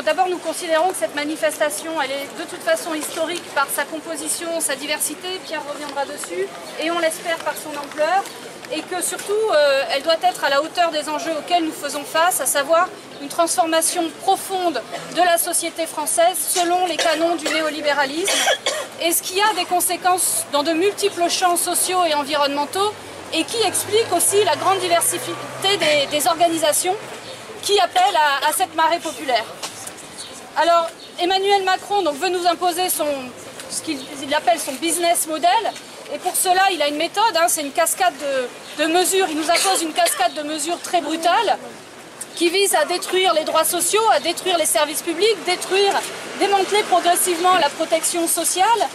D'abord, nous considérons que cette manifestation, elle est de toute façon historique par sa composition, sa diversité, Pierre reviendra dessus, et on l'espère par son ampleur, et que surtout, elle doit être à la hauteur des enjeux auxquels nous faisons face, à savoir une transformation profonde de la société française selon les canons du néolibéralisme, et ce qui a des conséquences dans de multiples champs sociaux et environnementaux, et qui explique aussi la grande diversité des organisations qui appellent à cette marée populaire. Alors, Emmanuel Macron veut nous imposer ce qu'il appelle son business model, et pour cela, il a une méthode, c'est une cascade de mesures, il nous impose une cascade de mesures très brutales, qui vise à détruire les droits sociaux, à détruire les services publics, démanteler progressivement la protection sociale,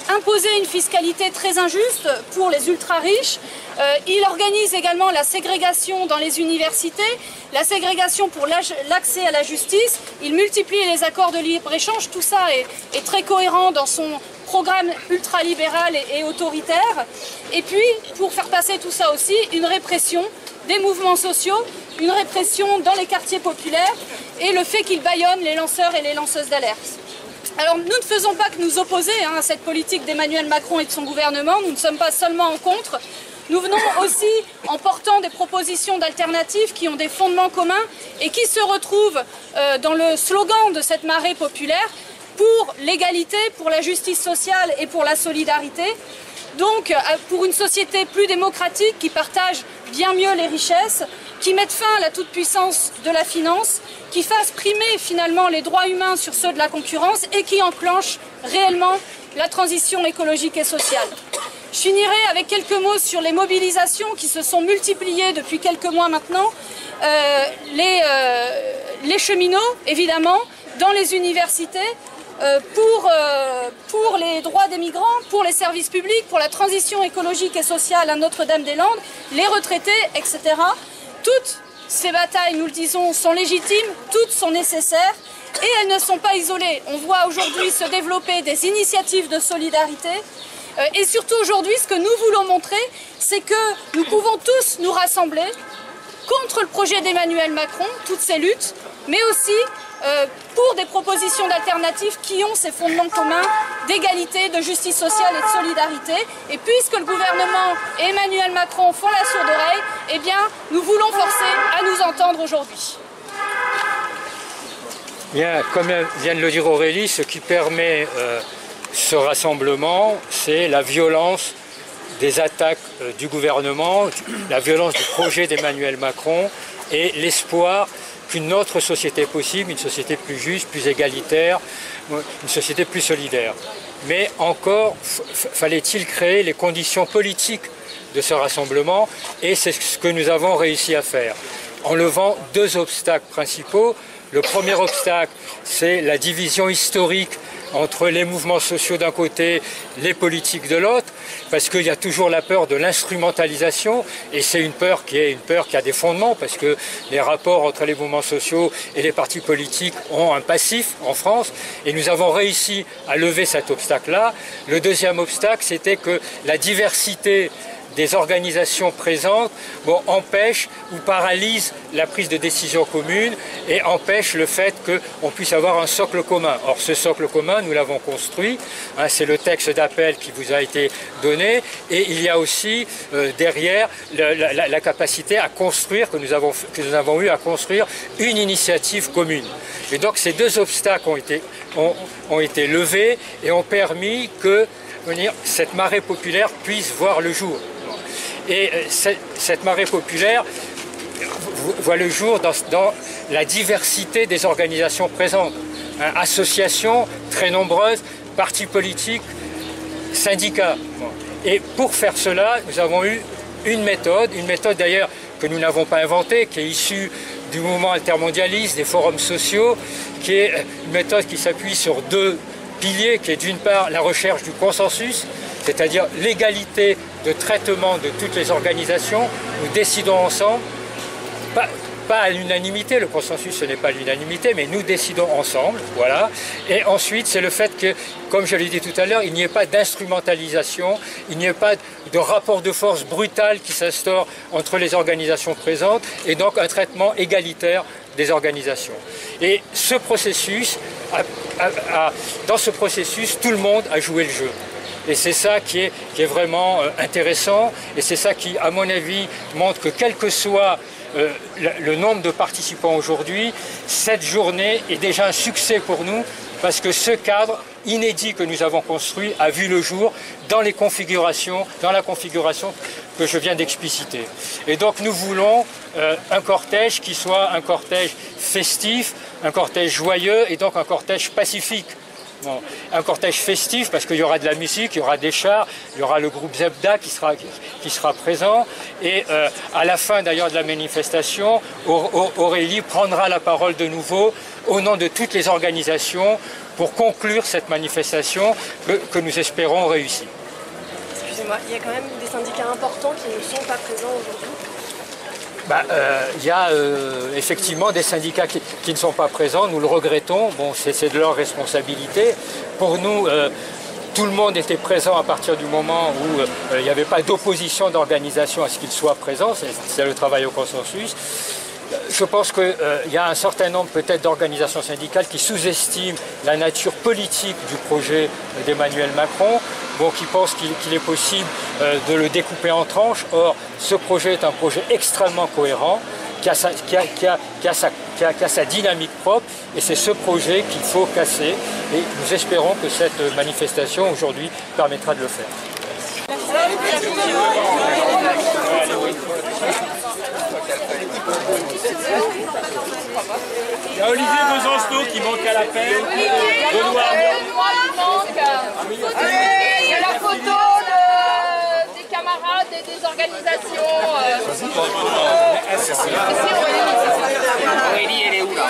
imposer une fiscalité très injuste pour les ultra-riches. Il organise également la ségrégation dans les universités, la ségrégation pour l'accès à la justice. Il multiplie les accords de libre-échange. Tout ça est très cohérent dans son programme ultralibéral et autoritaire. Et puis, pour faire passer tout ça aussi, une répression des mouvements sociaux, une répression dans les quartiers populaires et le fait qu'il bâillonne les lanceurs et les lanceuses d'alerte. Alors nous ne faisons pas que nous opposer à cette politique d'Emmanuel Macron et de son gouvernement, nous ne sommes pas seulement en contre, nous venons aussi en portant des propositions d'alternatives qui ont des fondements communs et qui se retrouvent dans le slogan de cette marée populaire pour l'égalité, pour la justice sociale et pour la solidarité. Donc pour une société plus démocratique qui partage bien mieux les richesses, qui mette fin à la toute-puissance de la finance, qui fasse primer finalement les droits humains sur ceux de la concurrence et qui enclenche réellement la transition écologique et sociale. Je finirai avec quelques mots sur les mobilisations qui se sont multipliées depuis quelques mois maintenant. Les cheminots, évidemment, dans les universités, pour les droits des migrants, pour les services publics, pour la transition écologique et sociale à Notre-Dame-des-Landes, les retraités, etc. Toutes ces batailles, nous le disons, sont légitimes, toutes sont nécessaires et elles ne sont pas isolées. On voit aujourd'hui se développer des initiatives de solidarité et surtout aujourd'hui, ce que nous voulons montrer, c'est que nous pouvons tous nous rassembler contre le projet d'Emmanuel Macron, toutes ces luttes, mais aussi pour des propositions d'alternatives qui ont ces fondements communs d'égalité, de justice sociale et de solidarité. Et puisque le gouvernement et Emmanuel Macron font la sourde oreille, eh bien, nous voulons forcer à nous entendre aujourd'hui. Bien, comme vient de le dire Aurélie, ce qui permet ce rassemblement, c'est la violence des attaques du gouvernement, la violence du projet d'Emmanuel Macron et l'espoir qu'une autre société est possible, une société plus juste, plus égalitaire, une société plus solidaire. Mais encore, fallait-il créer les conditions politiques de ce rassemblement, et c'est ce que nous avons réussi à faire, en levant deux obstacles principaux. Le premier obstacle, c'est la division historique entre les mouvements sociaux d'un côté, les politiques de l'autre, parce qu'il y a toujours la peur de l'instrumentalisation, et c'est une peur qui a des fondements, parce que les rapports entre les mouvements sociaux et les partis politiques ont un passif en France, et nous avons réussi à lever cet obstacle-là. Le deuxième obstacle, c'était que la diversité des organisations présentes empêchent ou paralysent la prise de décision commune et empêchent le fait qu'on puisse avoir un socle commun. Or, ce socle commun, nous l'avons construit, c'est le texte d'appel qui vous a été donné, et il y a aussi derrière la capacité à construire, que nous avons eu à construire une initiative commune. Et donc ces deux obstacles ont été levés et ont permis que cette marée populaire puisse voir le jour. Et cette marée populaire voit le jour dans la diversité des organisations présentes. Associations très nombreuses, partis politiques, syndicats. Et pour faire cela, nous avons eu une méthode d'ailleurs que nous n'avons pas inventée, qui est issue du mouvement altermondialiste, des forums sociaux, qui est une méthode qui s'appuie sur deux piliers, qui est d'une part la recherche du consensus, c'est-à-dire l'égalité de traitement de toutes les organisations. Nous décidons ensemble, pas à l'unanimité, le consensus ce n'est pas l'unanimité, mais nous décidons ensemble, voilà. Et ensuite c'est le fait que, comme je l'ai dit tout à l'heure, il n'y ait pas d'instrumentalisation, il n'y ait pas de rapport de force brutal qui s'instaure entre les organisations présentes, et donc un traitement égalitaire des organisations. Et ce processus, dans ce processus, tout le monde a joué le jeu. Et c'est ça qui est vraiment intéressant, et c'est ça qui, à mon avis, montre que quel que soit le nombre de participants aujourd'hui, cette journée est déjà un succès pour nous, parce que ce cadre inédit que nous avons construit a vu le jour dans la configuration que je viens d'expliciter. Et donc nous voulons un cortège qui soit un cortège festif, un cortège joyeux et donc un cortège pacifique. Bon, un cortège festif parce qu'il y aura de la musique, il y aura des chars, il y aura le groupe Zebda qui sera présent, et à la fin d'ailleurs de la manifestation, Aurélie prendra la parole de nouveau au nom de toutes les organisations pour conclure cette manifestation que nous espérons réussir. Excusez-moi, il y a quand même des syndicats importants qui ne sont pas présents aujourd'hui. Il y a effectivement des syndicats qui ne sont pas présents, nous le regrettons, bon, c'est de leur responsabilité. Pour nous, tout le monde était présent à partir du moment où il n'y avait pas d'opposition d'organisation à ce qu'ils soient présents, c'est le travail au consensus. Je pense qu'il y a un certain nombre peut-être d'organisations syndicales qui sous-estiment la nature politique du projet d'Emmanuel Macron, bon, qui pensent qu'il est possible de le découper en tranches. Or, ce projet est un projet extrêmement cohérent, qui a sa dynamique propre, et c'est ce projet qu'il faut casser. Et nous espérons que cette manifestation aujourd'hui permettra de le faire. Il y a Olivier Besancenot qui manque à l'appel. Benoît manque. Il y a la photo des camarades et des organisations. Aurélie, elle est où là?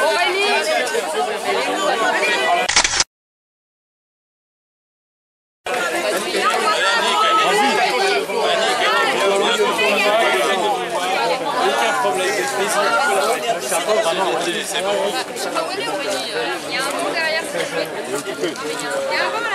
Il y a un nom derrière ce jeu. Il y a un bon là.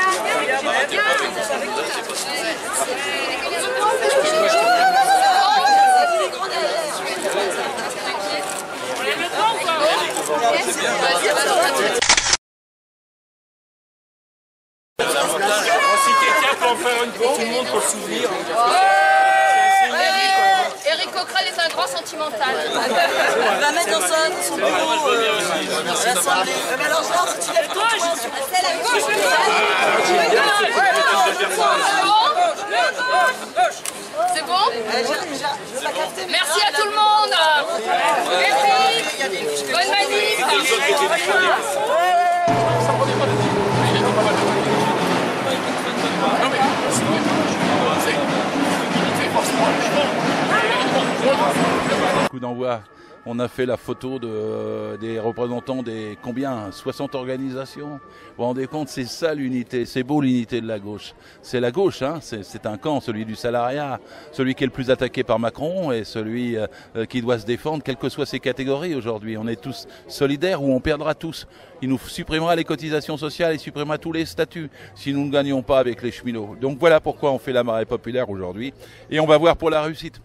Si quelqu'un peut en faire une pour tout le monde pour le souvenir. Eric Coquerel est un grand sentimental. On va mettre dans son bureau l'Assemblée. Mais alors, genre, si tu lèves toi, c'est la gauche. C'est bon? Merci à tout le monde. Merci. Bonne manif. Coup d'envoi, on a fait la photo des représentants des combien 60 organisations. Vous vous rendez compte, c'est ça l'unité, c'est beau l'unité de la gauche. C'est la gauche, hein, c'est un camp, celui du salariat, celui qui est le plus attaqué par Macron et celui qui doit se défendre, quelles que soient ses catégories aujourd'hui. On est tous solidaires ou on perdra tous. Il nous supprimera les cotisations sociales, il supprimera tous les statuts si nous ne gagnons pas avec les cheminots. Donc voilà pourquoi on fait la marée populaire aujourd'hui et on va voir pour la réussite.